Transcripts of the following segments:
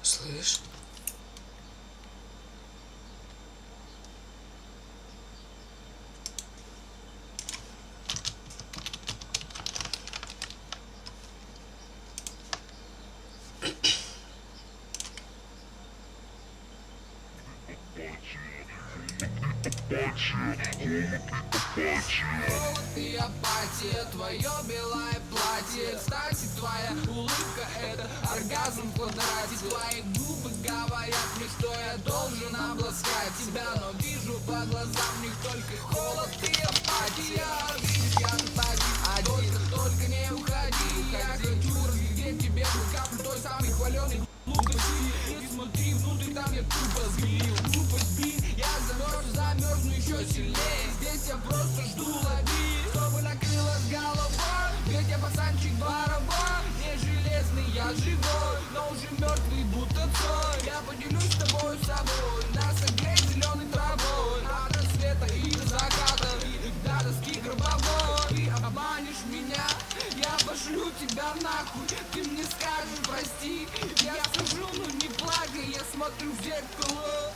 Слышь? И апатия, твое белое платье. Кстати, твоя улыбка — это оргазм в квадрате. Твои губы говорят мне, что я должен обласкать тебя, но вижу по глазам в них только холод и апатия. Видишь, я тут один, только не уходи. Я хочу разглядеть тебе каплю той самой хваленой глупости. Не смотри внутрь, там я тупо сгнил. Глупость, блин, я замерзну еще сильнее. Здесь я просто жду, лови, чтобы накрылась голова. Ведь я пацанчик барабан, не железный, я живой, но уже мертвый, будто цой. Я поделюсь с тобой собой, нас согреть зеленой травой. От рассвета и до заката, и до доски гробовой. Ты обманешь меня, я пошлю тебя нахуй. Ты мне скажешь прости, я скажу, ну не плакай. Я смотрю в зеркало,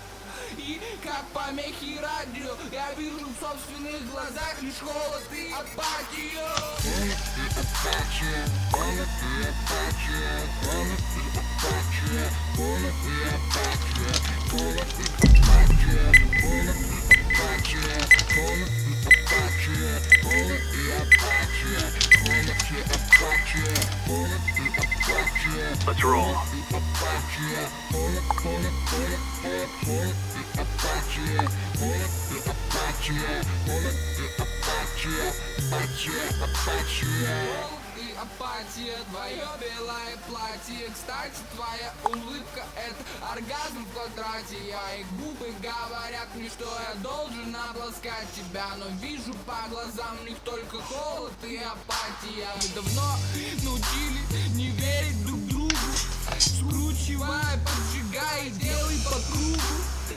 и как помехи радио, я вижу в собственных глазах лишь холод и апатию. Холод и апатия, холод и апатия, холод и апатия, холод и апатия, холод и апатия, холод и апатия, холод и апатия, холод и апатия, холод и апатия, холод и апатия. Let's roll. Апатия, холод, холод, холод, холод, холод и апатия, холод и апатия, холод и апатия, апатия, апатия. И апатия, твое белое платье. Кстати, твоя улыбка — это оргазм в квадрате. Мои губы говорят мне, что я должен обласкать тебя, но вижу по глазам в них только холод и апатия. Мы давно научились не верить друг другу, скручивай, поджигай, делай по кругу.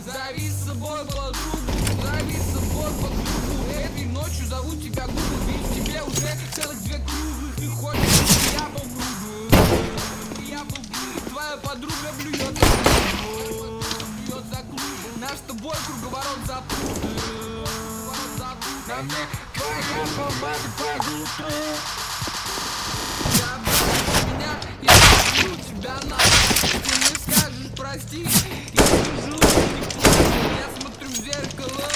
Зови с собой подругу, зови с собой подругу. Этой ночью зову тебя губы, ведь тебе уже целых 2 круглых. Ты хочешь, чтобы я был грубый, я был грубый. Твоя подруга блюет за клуб, наш с тобой круговорот запутан. Твоя помада по утру. Меня, я хочу тебя нахуй. Ты мне скажешь прости, я сижу, не плачу, я смотрю в зеркало,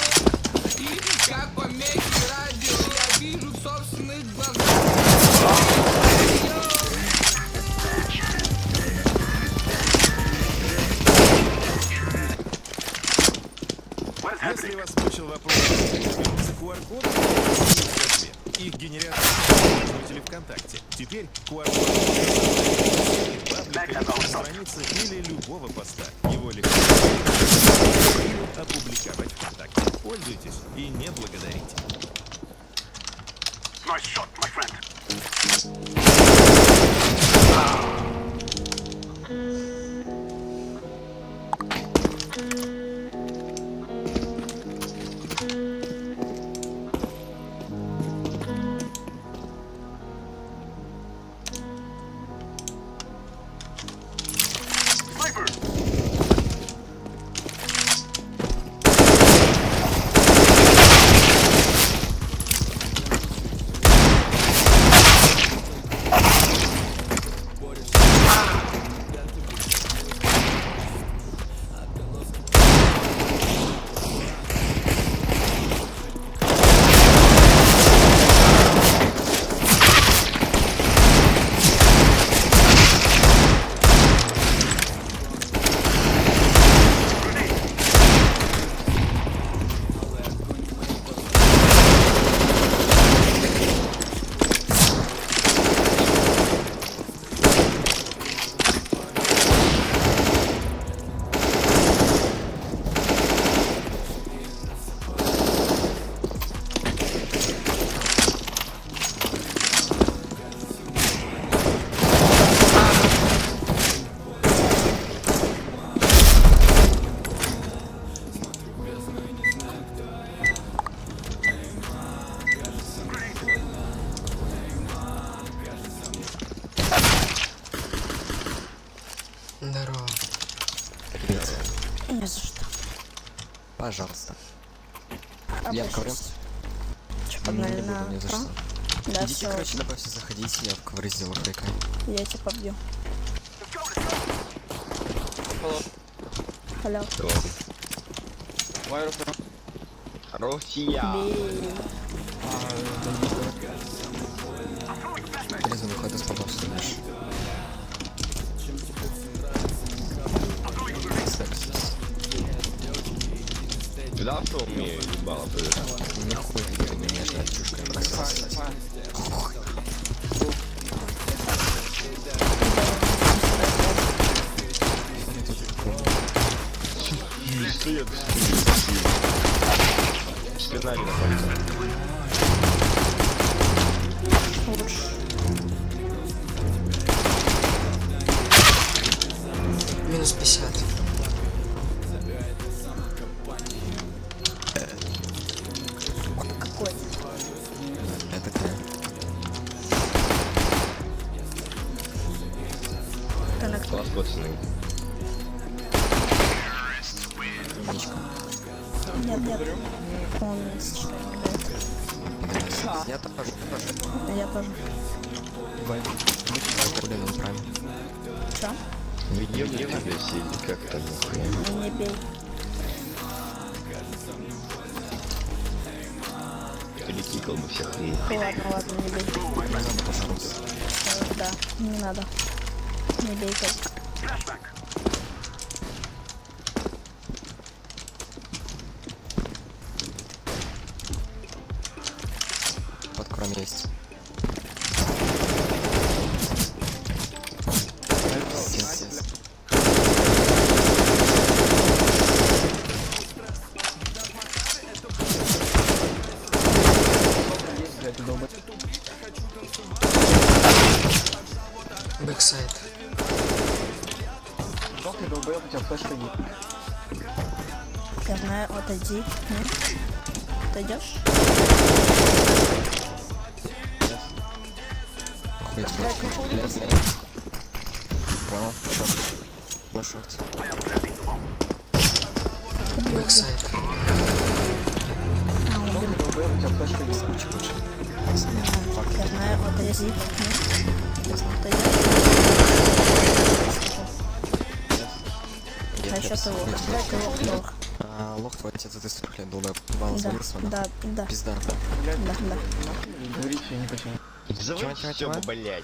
и как помехи радио, я вижу в собственных глазах. Если вас мучил вопрос за QR-код, их генератор пользователей ВКонтакте. Теперь QR-код паблика, страницы или любого поста. Его легко опубликовать ВКонтакте. Пользуйтесь и не благодарите. Nice shot, my friend. Пожалуйста. А Я в ковре. Че, Не погнали буду на ни за Про? что. Да, Идите, всё, короче, добавьте, заходите, я в ковре сделаю хрикай. я тебя побью. Алло. Россия. Бей. Резу выхода с подов слышишь. Видал, что умею, ебало, привет. Нихуя я не умеешь ждать чушкой бросаться. Стоит. Спина не находится. Минус 50. Какой? Это ты. Коннект. Класс, пацаны. Умничка. Нет, нет. Он сочетание играет. Я тоже. Я тоже. Блин, он правильно. Че? Видео не выглядит или как там нихуя. Не бей. Перекикал бы всех и... Ладно, ладно, не бей. Не надо, пожалуйста. Да, не надо. Не бей только. Под кром есть. Молодец. Бэксайд. Я знаю, отойди. Нет? Отойдешь? Охуеть, лес. Право, шорт. На шорт. Бэксайд. Я знаю, отойди. Нет? Отойдешь? А еще ты лох. Ты лох, лох. Лох твой отец, это из 3 лет долбоеб. Вал завис, Да, да, Пизда. да. Заводь Чего, все, чего? блять.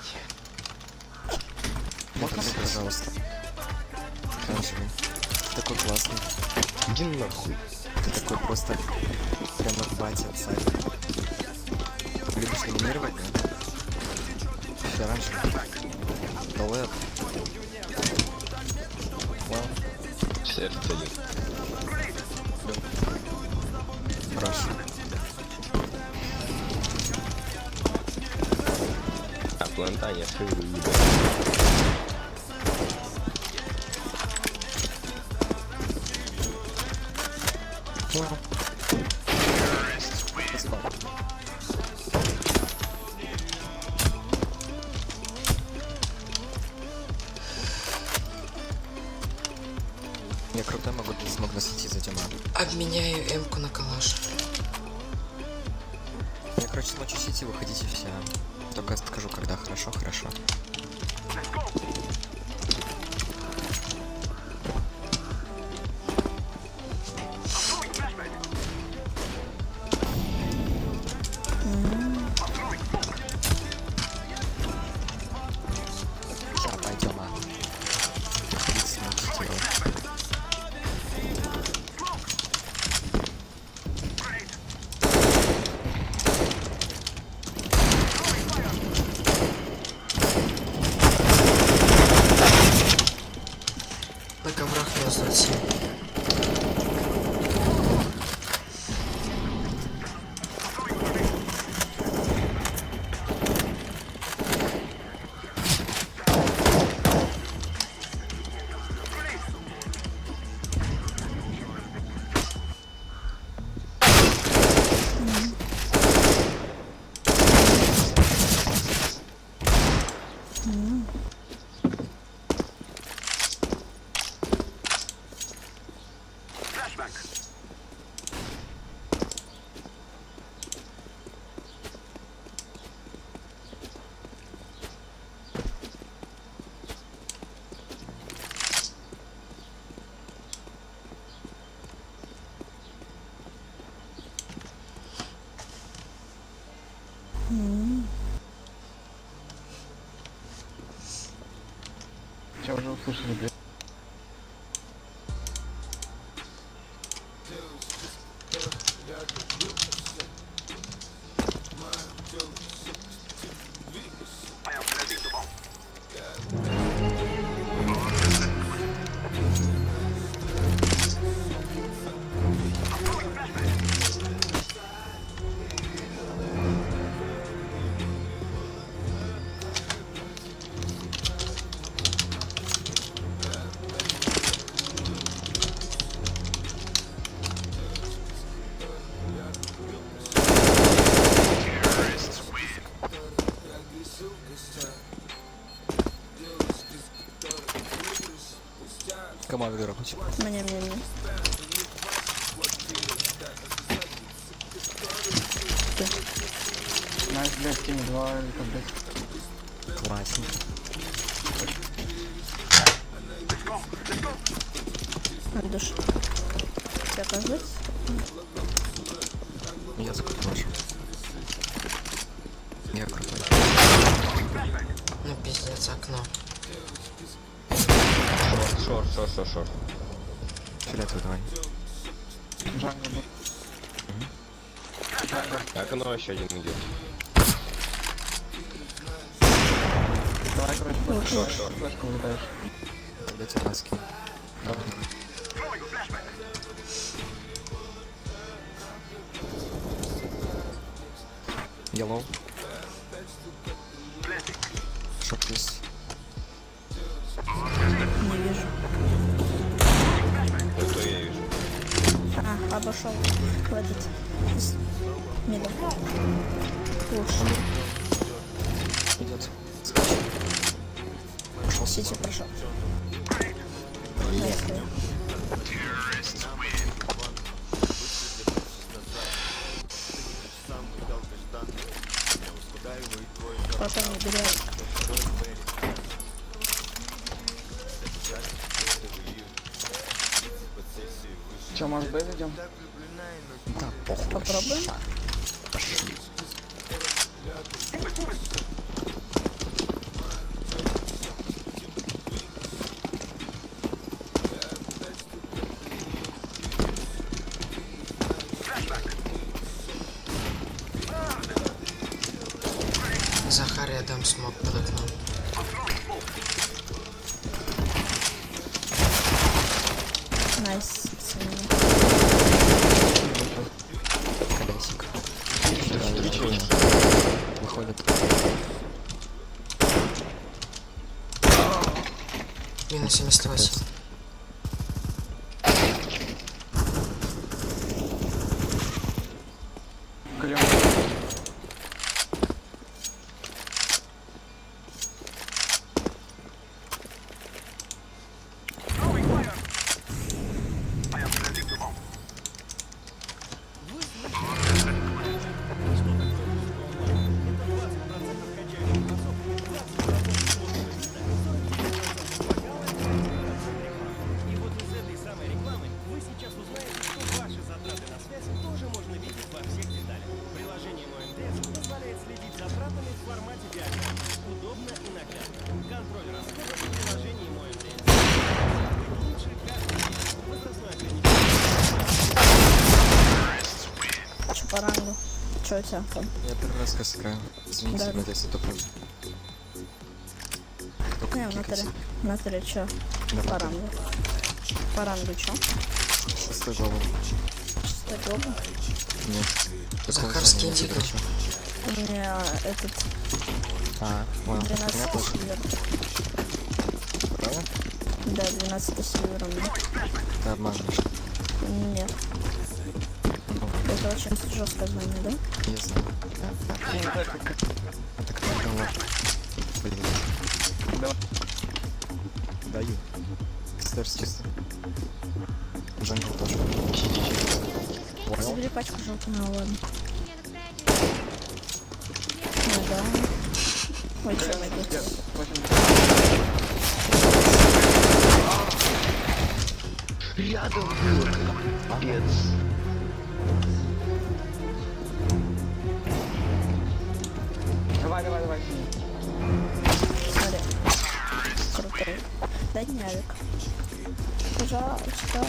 Можно, пожалуйста. Оранжевый. Ты такой классный. Иди нахуй. Ты такой просто прям как батя, царь. Любишь номинировать, да? Ты оранжевый. Долбоеб. Вау, Сердце один. хорошо. А плантания шивы ебать. Вау. Спал. Я крутой смог насветить за тема. Обменяю М-ку на калаш. Я, короче, смочу сети, выходите все. Только скажу, когда хорошо. Сейчас пойдем, выходите, смочите его. Тебя уже услышали, блядь. Команда дорогой. Мне. Найс, блядь, кинь 2 элька, блядь. Классненько. Душ. Тебя кажется? Я сколько ночью. Я крутой. Ну пиздец, окно. Шорт. Фиолетовый давай. Джангл был. Окно еще один идет. Давай, короче, флешку вылетаешь. Тогда тебе маски. Yellow. Шок есть. Не вижу. Это я вижу. Обошел в этот мидл. Пуш. Идет. Сити прошел. Найс. Потом убегай. Че, может, Б зайдем? Да, похуй. Попробуем. Захар, я дам смог под окном. Найс. Колесик. Выходит. Минус 78. Клёв. Че по рангу? Че у тебя там? Я первый раз кас играю. Извините, Да. ребята, если топлю. Только Не, не в натуре. кликайте. В натуре че? Да, По рангу. По рангу че? 6 главу. Что глобу? Нет. Захарский Только индикатор. ещё. У меня этот Понял. 12 Меня тоже. сильвер. Правда? Да, 12 сильвером. Ты обманываешь. Нет. Ну, Это очень жесткое знание, да? я знаю. Так это ладно. Блин. Давай. Даю. Кстати, чисто. Джангл тоже. Понял? Забери пачку желтую, ну ладно. Ну да. Ой, что найдете? 80. Рядом был. Пец. Давай. Смотри. Крутой. Ярик. Пожалуйста.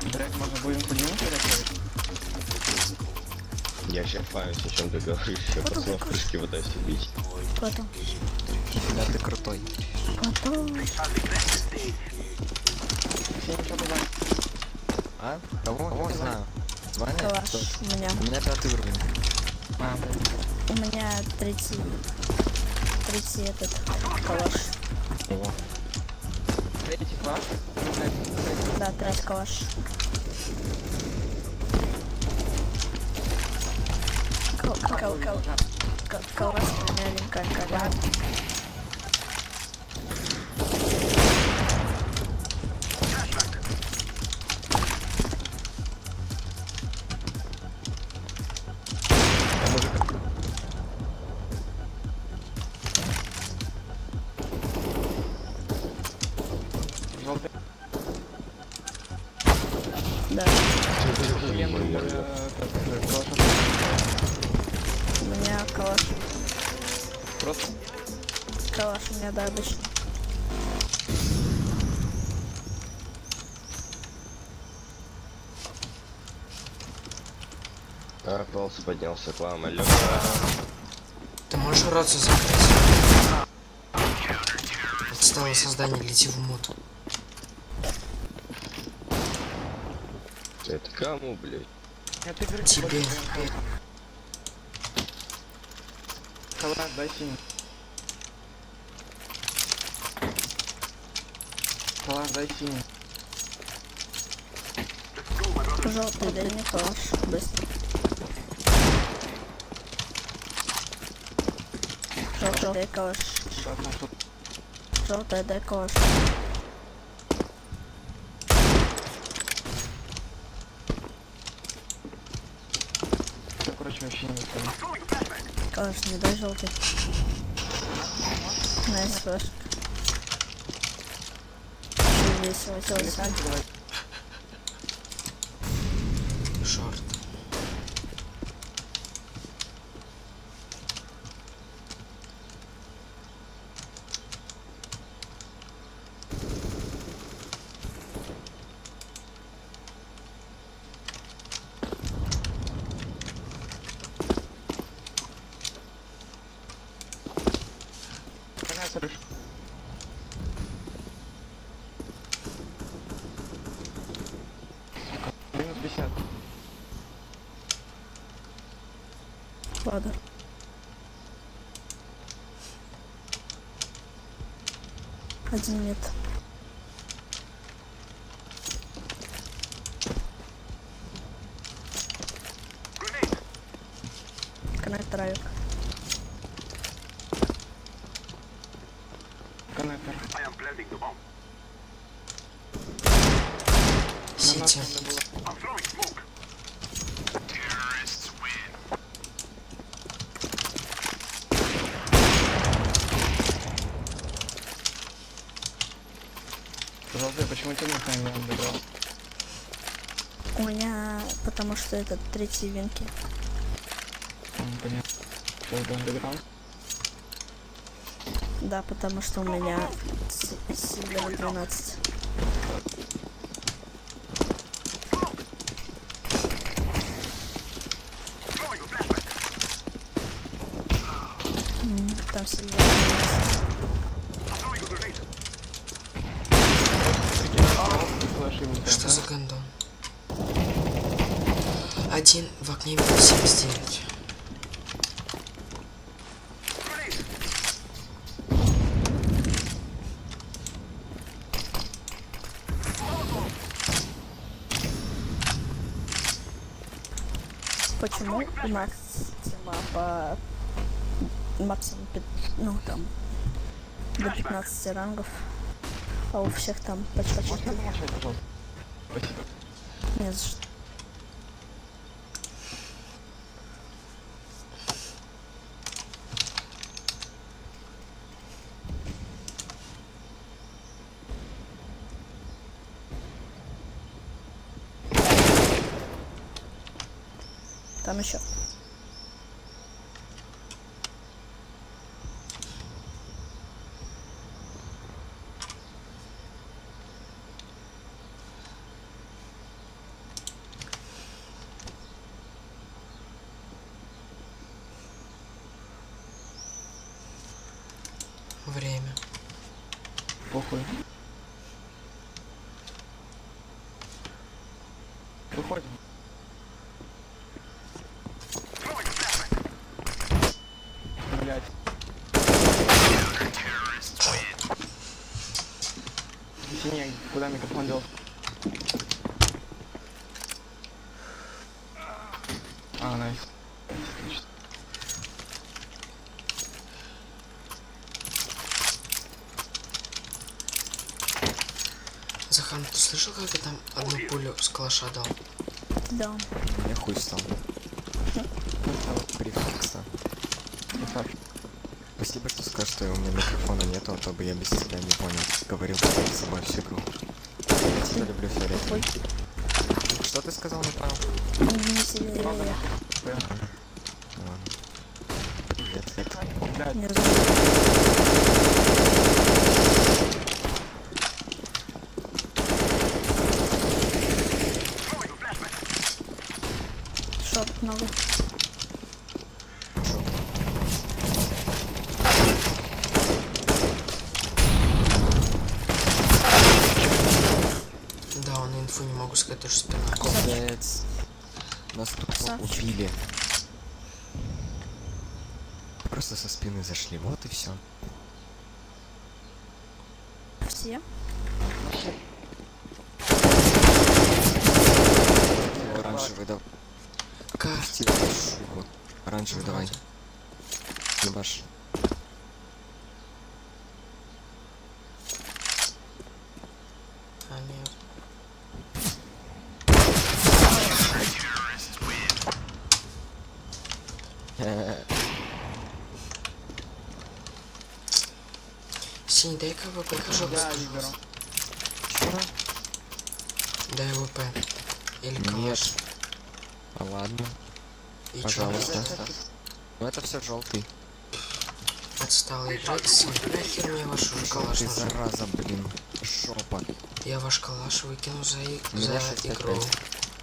Блять, можно будем по нему переходить? Я сейчас фаюсь, о чем ты говоришь, еще пацанов в крышке пытаюсь убить. Кто-то. Да, ты крутой. Кто-то. Все ничего туда. А? Кого? Не знаю. Ваня? Калаш. Кто? У меня. У меня 5 уровень. А, блядь. У меня 30 этот калаш. О. Третий класс? Да, 3 калаш. Калаш у меня линканька, да. Желтый. Да. У меня калаш. Просто. Калаш у меня, да, обычно. А, Палс поднялся к вам, алло. Ты можешь рот закрыть? Отстало создание, лети в мут. Это кому, блядь? Тебе. Калаш, дай синий. Калаш, дай синий. Желтый, дай мне калаш. Быстро. Желтый, дай калаш. Что там тут? Желтый, дай калаш. Я, короче, вообще не понял. Калаш, не дай желтый. Найс, флешка. Весело, весело. Шорт. Минус 50. Ладно. Один нет. Коннектор авик. Коннектор. Сити. Желтый, почему ты не добрал? У меня, потому что это 3 винки. Понятно. Сейчас до андеграунд. Да, потому что у меня сильвер 12. Там сильвер 12. Флэш ему Что за гандон? Один в окне минус 79. Почему у максима по максимум ну там до 15 рангов, а у всех там по 4? Можно помолчать, пожалуйста? Спасибо. Не за что. Там еще. Похуй. Выходим. Блять. Синий, куда микрофон делся? А, найс. Захар, ты слышал, как я там одну пулю с калаша дал? Да. Мне хуй стал. Префикса. Спасибо, что скажешь, что у меня микрофона нету, а то бы я без тебя не понял. Говорил с собой всю игру. Я тебя люблю, Фиолет. Ой, Что ты сказал, не понял? не сильнее. Ладно. Привет, Блядь. Не знаю. Шорт много. Да, он инфу не могу сказать, что спина. Капец. Нас тут Красавчик. убили. Просто со спины зашли, вот и все. Все. Оранжевый, да. Как? Пусти эту шубу. Оранжевый, давай. Ебаш. А, нет. Синий, дай-ка ВП, пожалуйста. Да, либеру. Дай ВП. Или Нет. калаш. А ладно. И Пожалуйста. чё? Ну это все желтый. Отстал играть, синий. Нахер мне ваш калаш Ты нужен? зараза, блин. Жопа. Я ваш калаш выкину за Меня 65. игру.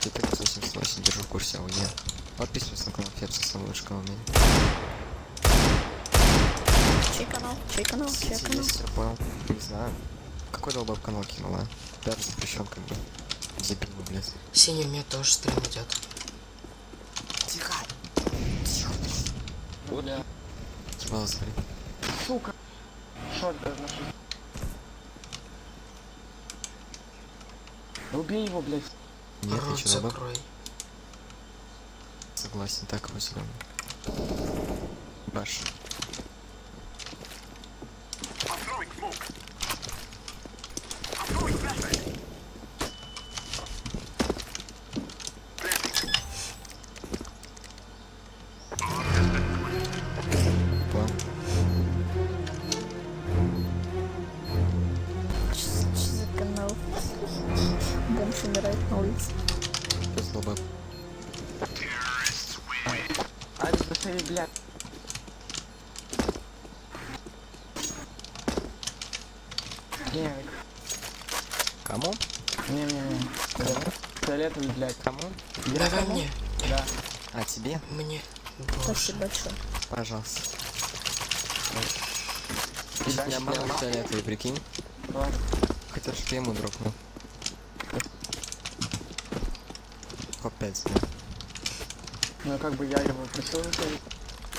488, держу в курсе, АУЕ. Подписывайся на канал Фепса, самый лучший канал в мире. Чей канал? Чей канал? Чей Сети канал? есть, я понял. Не знаю. Какой долбоб канал кинула? Даже запрещен как бы. Дебил, блядь. Синий, у меня тоже стрим идет. Тихо! Бля. Ебало, смотри. Сука. Шорт даже нашел. Да убей его, блядь. Нет, Рот ничего, долбоб. закрой. Согласен, так его зелёный. Баш. Понял. Что за канал? Бомж умирает на улице. Пес долбоб. Алекс, засади, блядь. Генрик. Кому? Не-не-не. Фиолетовый, блядь. Кому? Давай мне. Да. А, тебе? Мне. Боже. Спасибо большое. Пожалуйста. И дальше Я могу я- фиолетовый, прикинь. Ладно. Хотя что ему дропнул. Хоп 5, да. Ну, как бы я его просил засадить.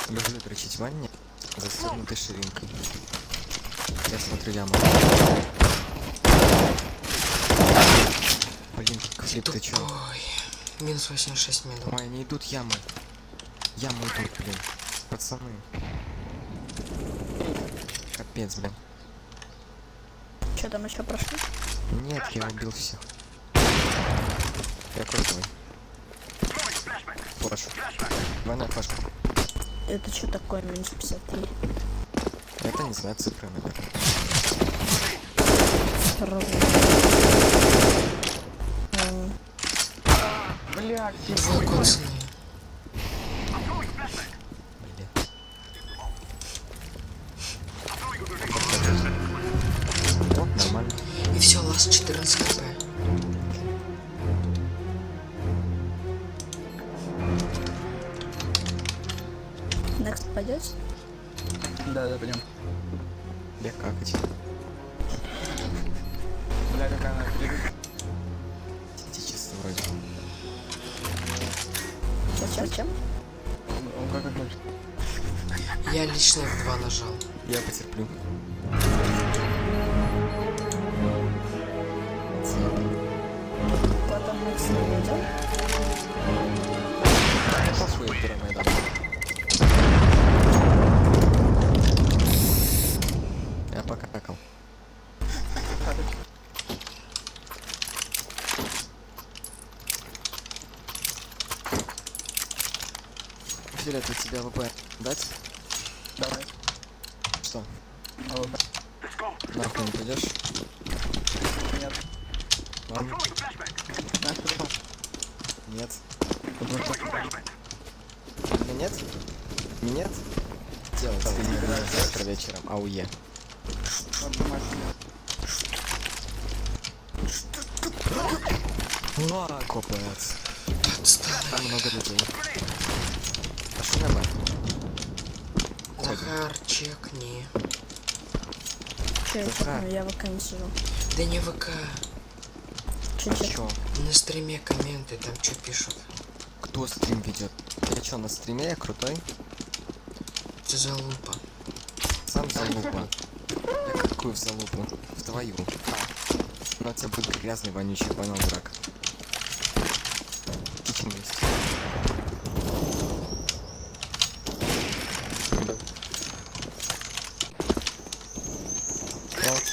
Люблю дрочить в ванне за свернутой ширинкой. Я смотрю яму. Блин, кикфлип, ты чё? Тупой. Минус 86 минут. Ой, они идут ямы. Ямы идут, блин. Пацаны. Капец, блин. Что там еще прошли? Нет, я убил всех. Я крутой. Флэш. Двойная флешка. Это что такое минус 53? Это не знаю, цифры, наверное. Блядь, Вы коцаны. Блин. Вот, нормально. И все, ласт 14 хп. Next пойдете? Да, пойдем. Я какать. камера прыгает. Сити чисто вроде. Зачем? Он как хочет. Я лично F2 нажал. Я потерплю. Потом мы с ним идем. Пошел я первый Майдан. Я покакал. Филет, у тебя ВП дать? Давай. Что? А вот Нахуй не пойдешь? нет. Ладно. Знаешь, что? Нет. Потому что Нет? Нет? Делать ты завтра вечером. Ауе. обнимать. Копается. Отсталый. Там много людей. Пошли на бэк. Захар, чекни. Че, Захар. я ВК не сижу. Да не ВК. Че, А че? чё? На стриме комменты, там что пишут. Кто стрим ведет? Я чё, на стриме я крутой? Это залупа. Сам залупа. Я какую в залупу? В твою. Но у тебя будет грязный, вонючий, понял, дурак. Кичен есть. Вот.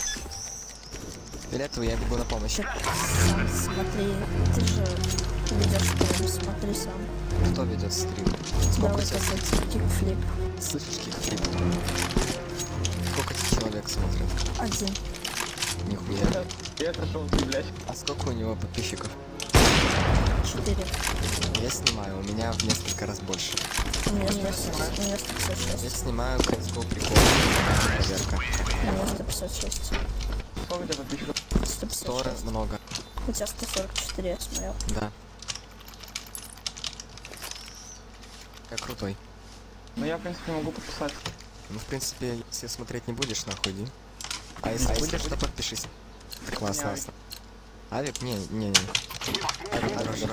Фиолетовый, я бегу на помощь. Смотри, ты же ведешь стрим, смотри сам. Кто ведет стрим? Сколько у Давай тебя? этот кикфлип. Слышишь, кикфлип? Сколько тебе человек смотрит? Один. Нихуя. Я пришел, блядь. А сколько у него подписчиков? 4. Я снимаю, у меня в несколько раз больше. У меня 156. Я снимаю CSGO прикол. Проверка. У меня 156. Сколько у тебя подписчиков? 100 156. много. У тебя 144, я смотрел. Да. Я крутой. Ну я, в принципе, могу подписать. Ну, в принципе, если смотреть не будешь, нахуй иди. А если будешь, то подпишись. Классно, классно. Авик? Не. Авик дороже.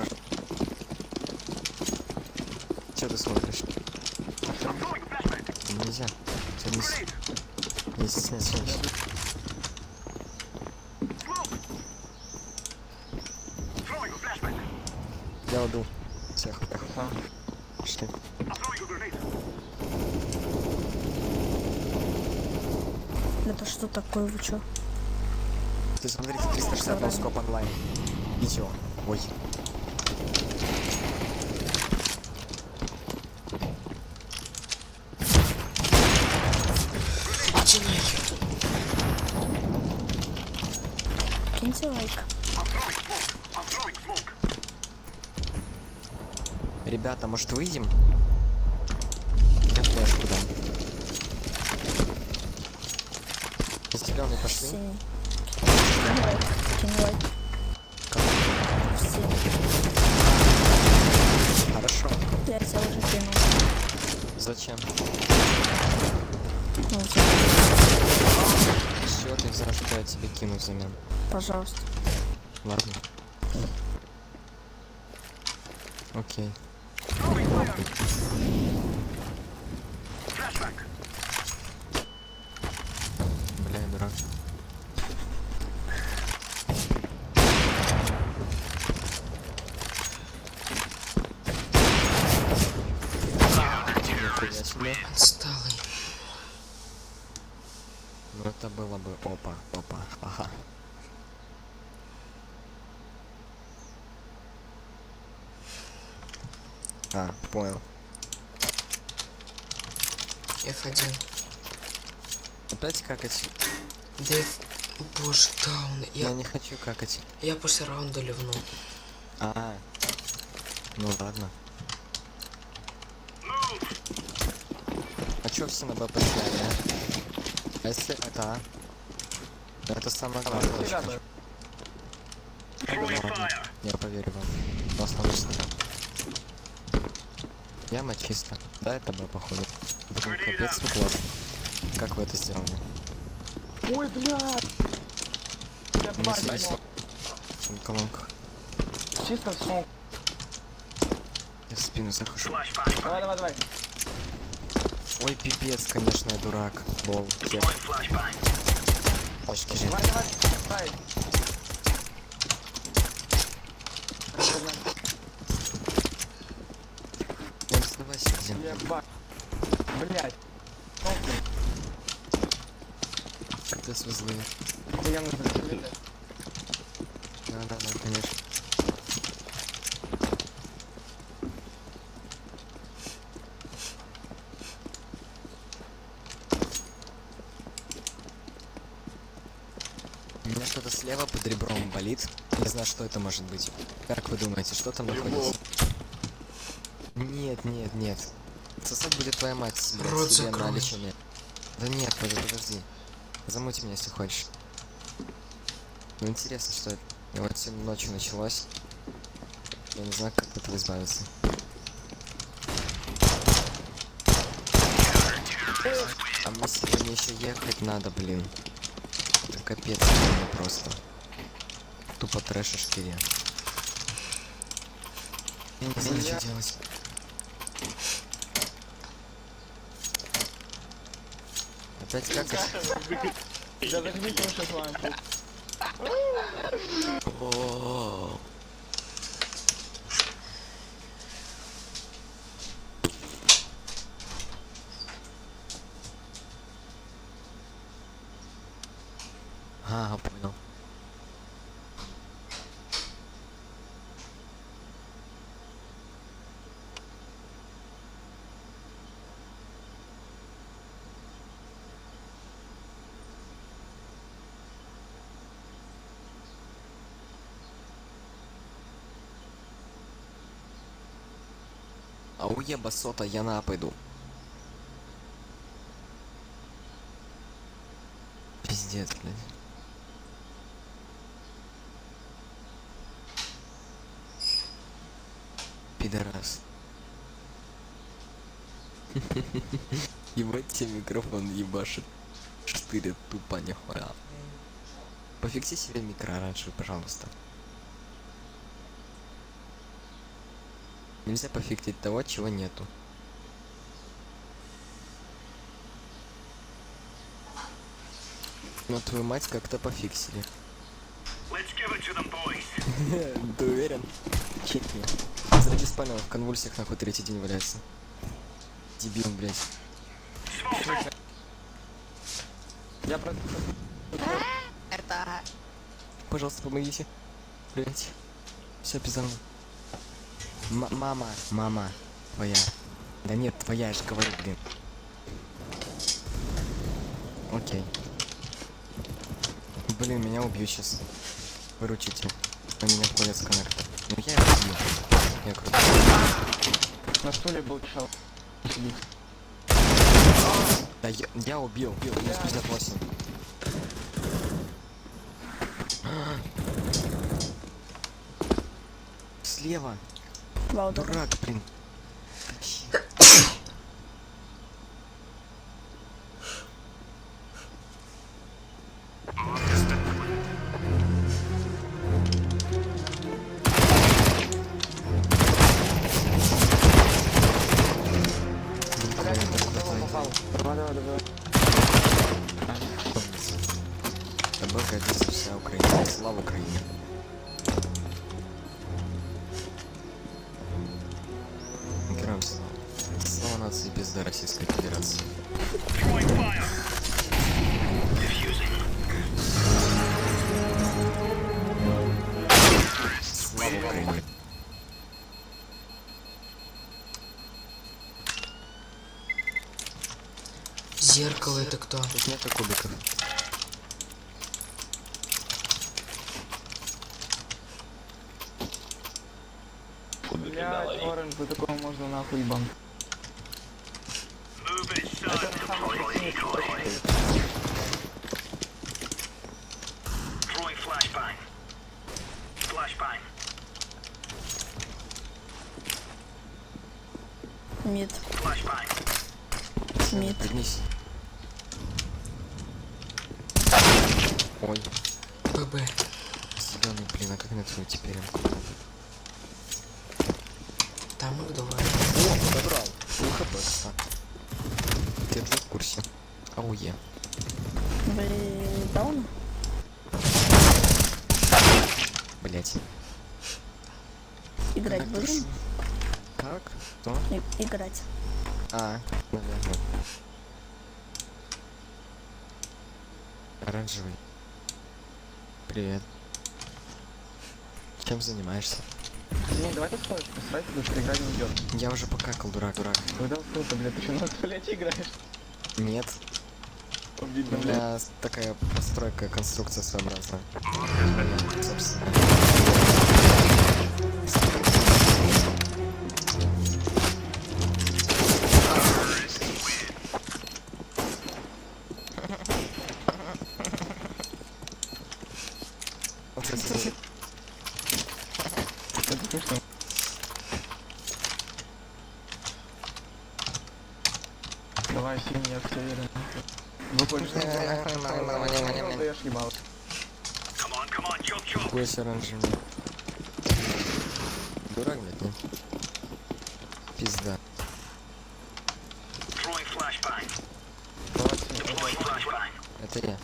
Че ты смотришь? Нельзя. Тебя не стесняйся. Я убил всех. Пошли. Это что такое, вы чё? Ты смотрите 360 носкоп онлайн. Видео. Ой. Иди нахер. Киньте лайк. Ребята, может выйдем? Я флешку дам. Зеленый пошли. Синий. Кинь лайк. Кинь лайк. Синий. Хорошо. Я тебя уже кинул. Зачем? Ну, всё, Все, ты взял, что я тебе кину взамен. пожалуйста. Ладно. Окей. Бля, я дурак. Нихуя себе. Отсталый. Ну это было бы опа, ага. А, понял. F1. Опять какать? Да боже, даун. Я не хочу какать. Я после раунда ливнул. А, ну ладно. А чё все на Б поставили, а? А если это А? Это самое главное, очень хочу. Ну ладно, я поверю вам. Но останусь. Яма чисто. Да, это Б, походу. Блин, капец, вы классно. Как вы это сделали? Ой, блядь! давай, Здесь давай. на колонках. Чисто в смог. Я в спину захожу. Давай, давай, давай. Ой, пипец, конечно, я дурак. Бол, кек. Почки же. Давай, давай, давай. Не оставайся, где. Ебать. Блять. Когда с узлы. Охуенно закрыли. Да, конечно. У меня что-то слева под ребром болит. Не знаю, что это может быть. Как вы думаете, что там находится? Нет. Сосать будет твоя мать, блядь, Рот себе на закрой. лечение. Да нет, подожди. Замути меня, если хочешь. Ну интересно, что это. И вот сегодня ночью началось. Я не знаю, как от этого избавиться. А мне сегодня еще ехать надо, блин. Это капец мне просто. Тупо трэш и шкире. Я не знаю, что делать. Опять как Да зажмите мы сейчас с вами. Ага, понял. А уеба сота, я на пойду. Пиздец, блядь. Пидорас. Ебать тебе микрофон ебашит. Штырит тупо нихуя. Пофикси себе микро раньше, пожалуйста. Нельзя пофиктить того, чего нету. Но твою мать как-то пофиксили. Ты уверен? Чекни. Зайди спального в конвульсиях, нахуй, третий день валяется. Дебил, блядь. Я просто... Пожалуйста, помогите. Блядь. Все, пиздану. Мама. Твоя. Да нет, твоя, я же говорю, блин. Окей. Блин, меня убьют сейчас. Выручите. У меня входит с коннектор. Ну я его убью. Я крутой. На стуле был чел. Сидит. Да я убил. Минус 58. Слева. Валдер. Дурак, блин. Тащи. Попал. Давай. Тобой гордится вся Украина. Слава Украине. Героям слава. Слава нации пизда Российской Федерации. Слава Украине. Зеркало это кто? Тут нету кубиков. Блять, Оранж, за такого можно нахуй ебан. Это самый красивый. Мид. Мид. Пригнись. Ой. ХБ. Зеленый, блин, а как на твою теперь? Там их двое. О, подобрал. УХБ, Ты же в курсе. Ауе. Вы даун? Блять. Играть будем? Как? Что? Играть. А, наверное. Оранжевый. Привет. Чем занимаешься? Не, давай ты стой, посрать, потому что игра не идет. Я уже покакал, дурак. Когда ссылка, блядь, ты что, на туалете играешь? Нет. Видно, У блядь. меня такая постройка, конструкция своеобразная. Я, собственно. Вот это Это смешно. Давай, синий, я в тебя верю. Выходишь на игру, даешь ебало. какой оранжевый. Дурак, блядь, нет? Пизда. Давай, синий. Это я.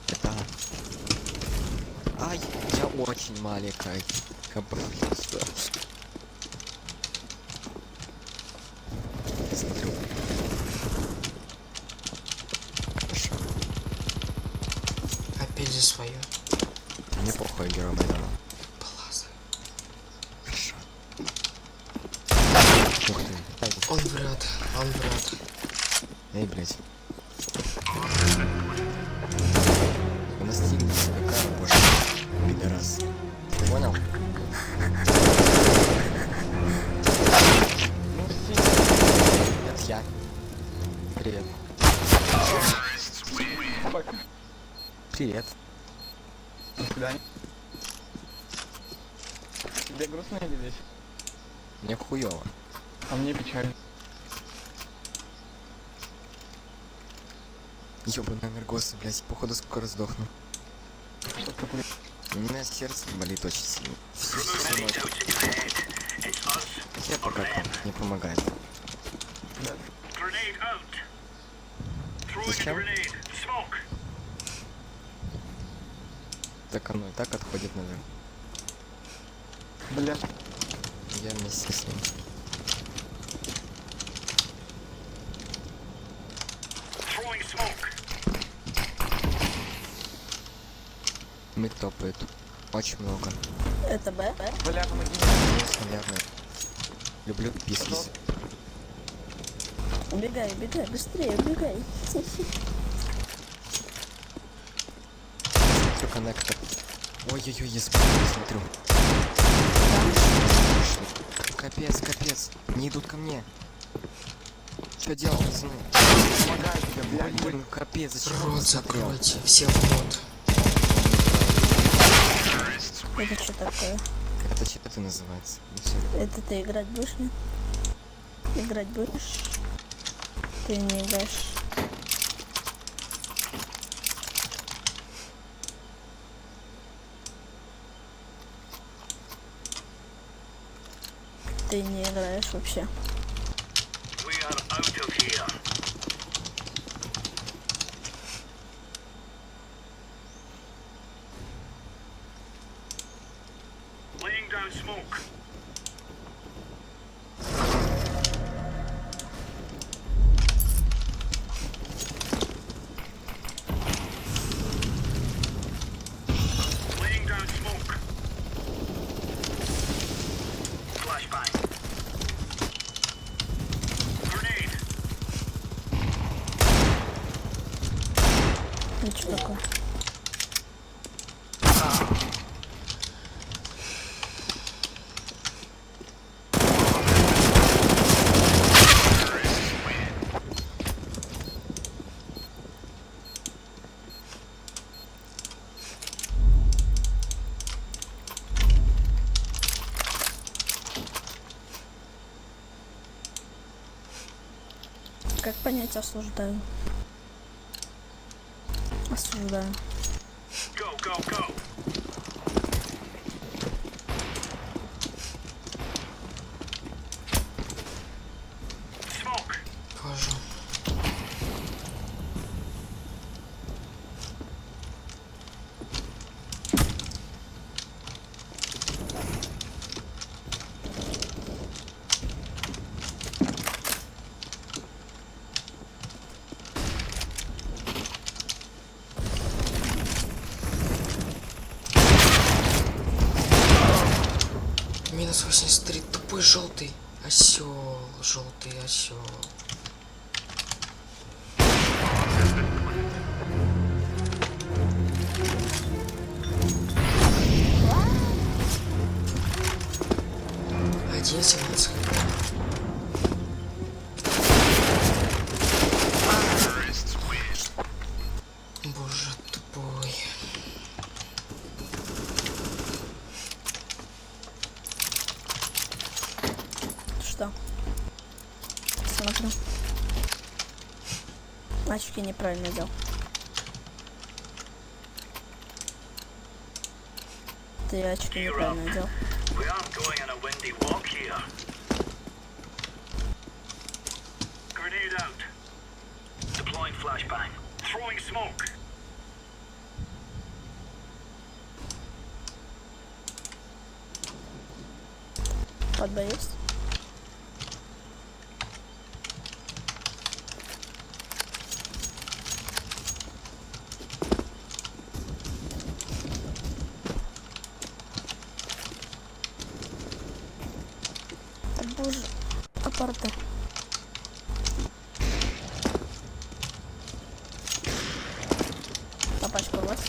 Это... Ай, я очень маленький. Пожалуйста. Смотрю. Хорошо. Опять за свое. Мне похуй, герой Майдана. Полазай. Хорошо. Ух ты. Ай, Он врет. Он врет. эй, блядь. Вы настигли себя кару, боже. Пидорас. Ты понял? Это я. Привет. Привет. До свидания. Тебе грустно или весело? Мне хуёво. А мне печально. Ёбаный энергосы, блядь, походу скоро сдохну. Что такое? У меня сердце болит очень сильно. Всю ночь. Я пока не помогает. Да. Зачем? Так оно и так отходит наверх. Бля. Я вместе с ним. Мид топает. Очень много. Это Б? Бля, помоги мне. Наверное. Люблю писать. Убегай, убегай, быстрее, убегай. Смотрю коннектор. Ой-ой-ой, я смотрю. Капец, капец. Не идут ко мне. Что делать, пацаны? Помогаю тебе, блядь. Блин, капец, зачем я Рот смотрел? закройте. Все в рот. Это что такое? Это что это называется? Ну, всё. Это ты играть будешь, нет? Играть будешь? Ты не играешь. Ты не играешь вообще. Это что такое? Как понять осуждаю? Осуждаю. Вхожу. Минус 83, тупой желтый осел, желтый осел. Один 17. Боже тупой. Что? Смотрю. Очки неправильно делал. Ты очки неправильно делал. We aren't going on a windy walk here. Grenade out. Deploying flashbang. Throwing smoke. Подба есть? Боже, аппараты. Папачка у вас?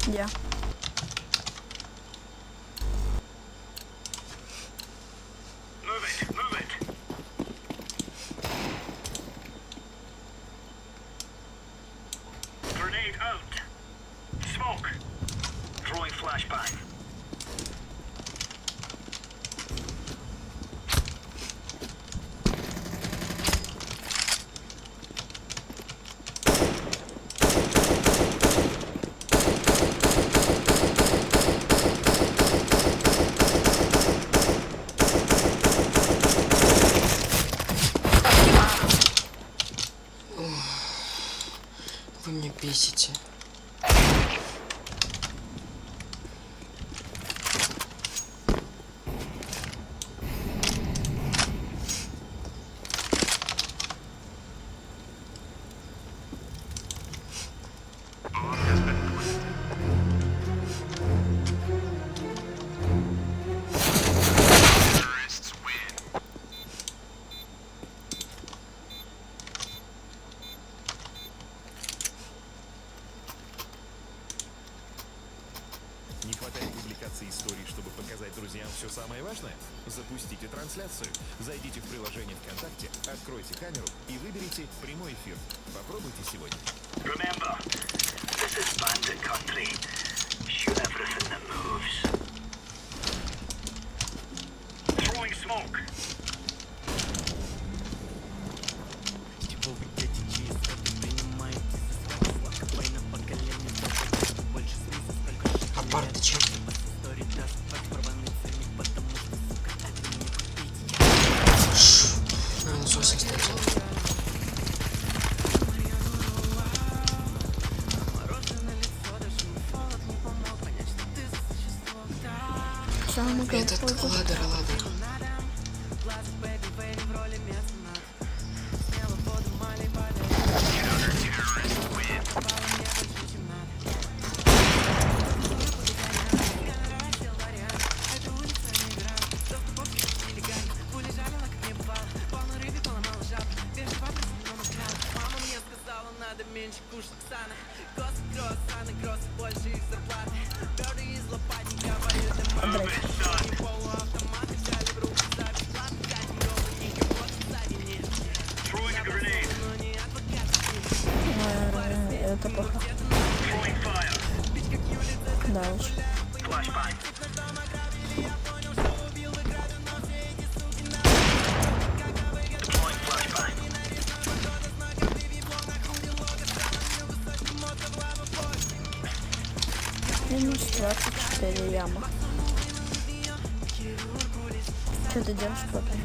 Я. Move it, move it. Grenade out. Smoke. Throwing flashbang. Вы меня бесите. Не хватает публикации историй, чтобы показать друзьям все самое важное? Запустите трансляцию. Зайдите в приложение ВКонтакте, откройте камеру и выберите прямой эфир. Попробуйте сегодня. Remember, this is bandit country. Shoot everything that moves. Throwing smoke. Аппараты чем? Минус 83. Что мы могу Этот ладер. Throwing a grenade. Это плохо. Throwing fire. Да, очень. Flashbang. Deploying flashbang. Минус 24 яма. Что ты делаешь потом?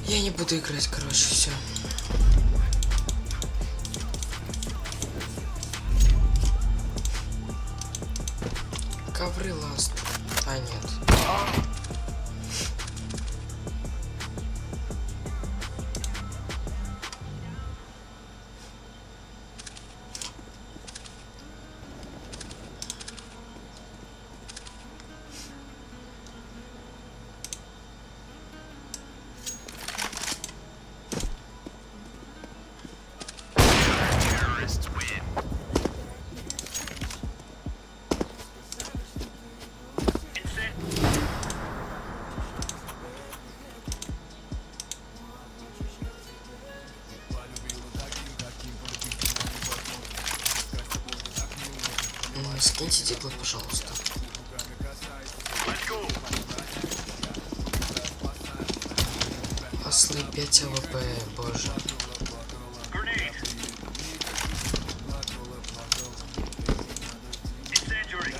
Я не буду играть, короче, все. Ковры ласт. А, нет. Скиньте диглы, пожалуйста. Let's go. Ослы 5 АВП, боже. Grenade. Incendiary.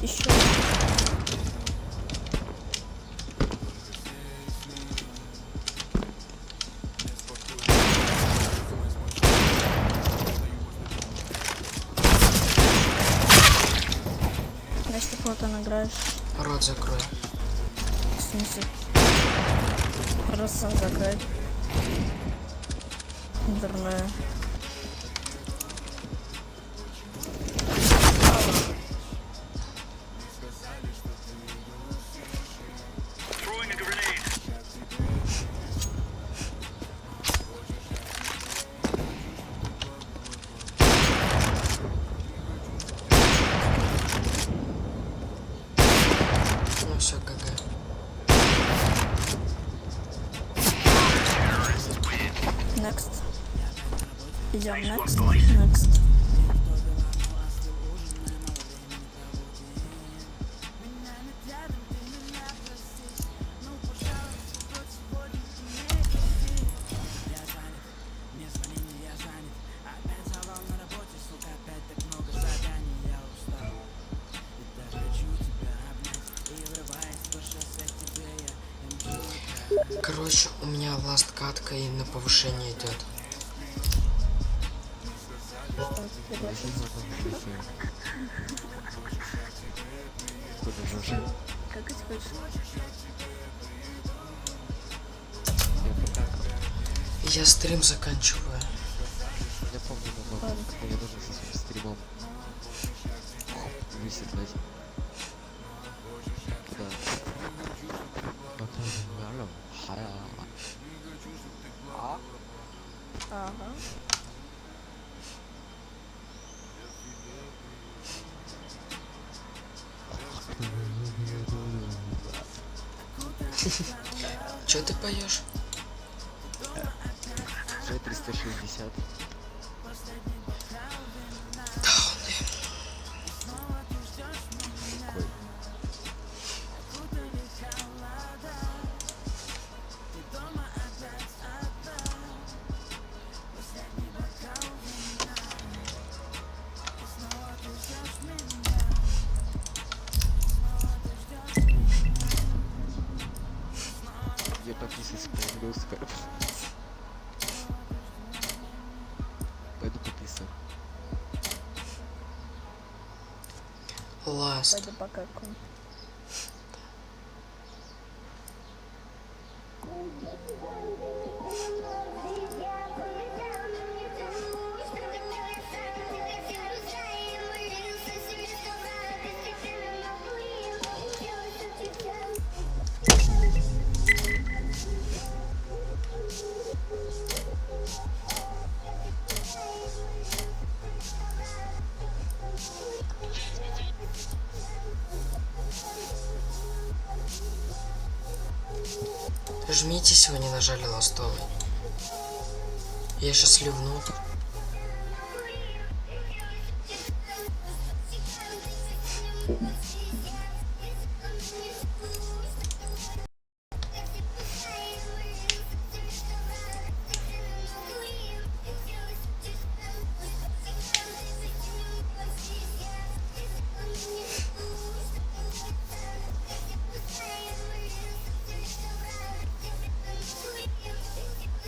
Еще. Если плохо награешь, Рот закрой. в смысле? Раз сам закрой. Дурная. Throwing a grenade. Ну все, ГГ. Next. Идем Nice work, next. boys. Next. Короче, у меня ласт катка и на повышение идет. Куда нужен? Как это хочешь? Я покакал. Я стрим заканчиваю. Я помню, но я должен со своим стримом высветлять. Куда? Ага. Че ты поешь? G360. Какой? Я подписываюсь по русскому. Пойду подписываю. Ласт. Пойду покакаю. Жмите, если вы не нажали ластовый. Я сейчас ливну.